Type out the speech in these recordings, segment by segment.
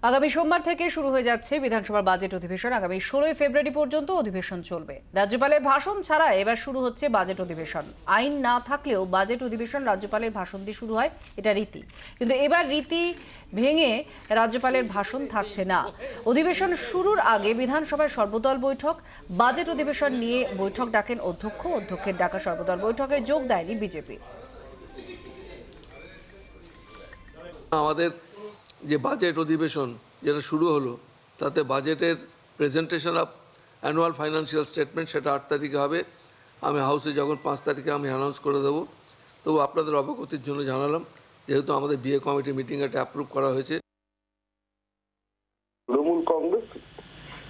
আগামী সোমবার থেকে শুরু হয়ে যাচ্ছে বিধানসভার বাজেট অধিবেশন। আগামী 16 ফেব্রুয়ারি পর্যন্ত অধিবেশন চলবে। রাজ্যপালের ভাষণ ছাড়া এবার শুরু হচ্ছে বাজেট অধিবেশন। আইন না থাকলেও বাজেট অধিবেশন রাজ্যপালের ভাষণ দিয়ে শুরু হয়, এটা রীতি। কিন্তু এবার রীতি ভেঙে রাজ্যপালের ভাষণ থাকছে না। অধিবেশন শুরুর আগে বিধানসভায় সর্বদল বৈঠক। বাজেট অধিবেশন নিয়ে বৈঠক ডাকেন অধ্যক্ষ। অধ্যক্ষের ডাকা সর্বদল বৈঠকে যোগ দেয়নি বিজেপি। আমাদের যে বাজেট অধিবেশন যেটা শুরু হলো, তাতে বাজেটের presentation of annual financial statement সেটা 8 তারিখে হবে। আমি হাউসে যখন 5 তারিখে আমি অ্যানাউন্স করে দেবো। তবু আপনাদের অবগতির জন্য জানালাম, যেহেতু আমাদের বিএ কমিটি মিটিং এটা অ্যাপ্রুভ করা হয়েছে।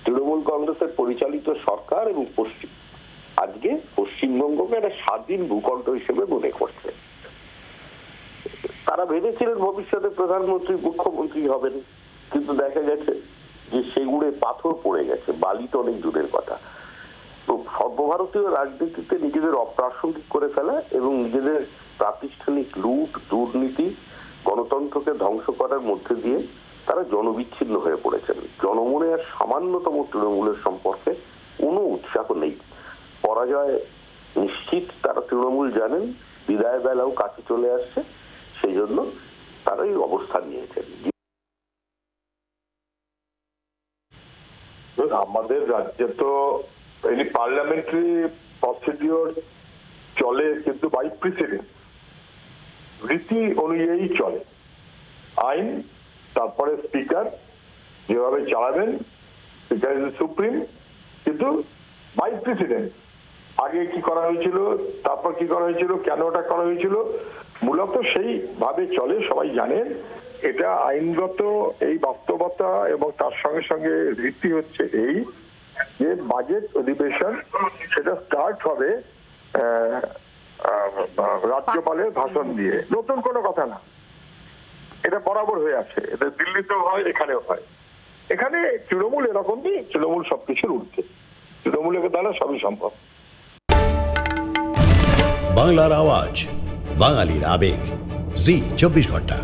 তৃণমূল কংগ্রেসের পরিচালিত সরকার এবং আজকে পশ্চিমবঙ্গকে একটা স্বাধীন ভূখণ্ড হিসেবে মনে করছে। তারা ভেবেছিলেন ভবিষ্যতে প্রধানমন্ত্রী মুখ্যমন্ত্রী হবেন, কিন্তু দেখা গেছে যে সেগুড়ে পাথর পড়ে গেছে, বালি তো অনেক দূরের কথা। তো সর্বভারতীয় রাজনীতিতে নিজেদের অপ্রাসঙ্গিক করে ফেলা এবং নিজেদের প্রাতিষ্ঠানিক লুট, দুর্নীতি, গণতন্ত্রকে ধ্বংস করার মধ্যে দিয়ে তারা জনবিচ্ছিন্ন হয়ে পড়েছেন। জনমনে আর সামান্যতম তৃণমূলের সম্পর্কে কোনো উৎসাহ নেই। পরাজয় নিশ্চিত, তারা তৃণমূল জানেন, বিদায় বেলাও কাছে চলে আসছে, সেই জন্য তারাই অবস্থান নিয়েছেন। আমাদের রাজ্যে তো এই পার্লামেন্টারি প্রসিডিওর চলে, কিন্তু বাই প্রিসিডেন্ট রীতি অনুযায়ী চলে। আইন, তারপরে স্পিকার যেভাবে চালাবেন, স্পিকার ইজ সুপ্রিম, কিন্তু বাই প্রিসিডেন্ট। আগে কি করা হয়েছিল, তারপর কি করা হয়েছিল, কেন ওটা করা হয়েছিল, মূলত সেইভাবে চলে। সবাই জানেন এটা আইনগত এই বাস্তবতা, এবং তার সঙ্গে সঙ্গে রীতি হচ্ছে এই যে বাজেট অধিবেশন সেটা স্টার্ট হবে রাজ্যপালের ভাষণ দিয়ে। নতুন কোনো কথা না, এটা বরাবর হয়ে আছে। এটা দিল্লিতেও হয়, এখানেও হয়। এখানে তৃণমূল এরকমই, তৃণমূল সবকিছুর ঊর্ধ্বে। তৃণমূলের দ্বারা সবই সম্ভব। বাংলার আওয়াজ, বাঙালির আবেগ, জি 24 ঘন্টা।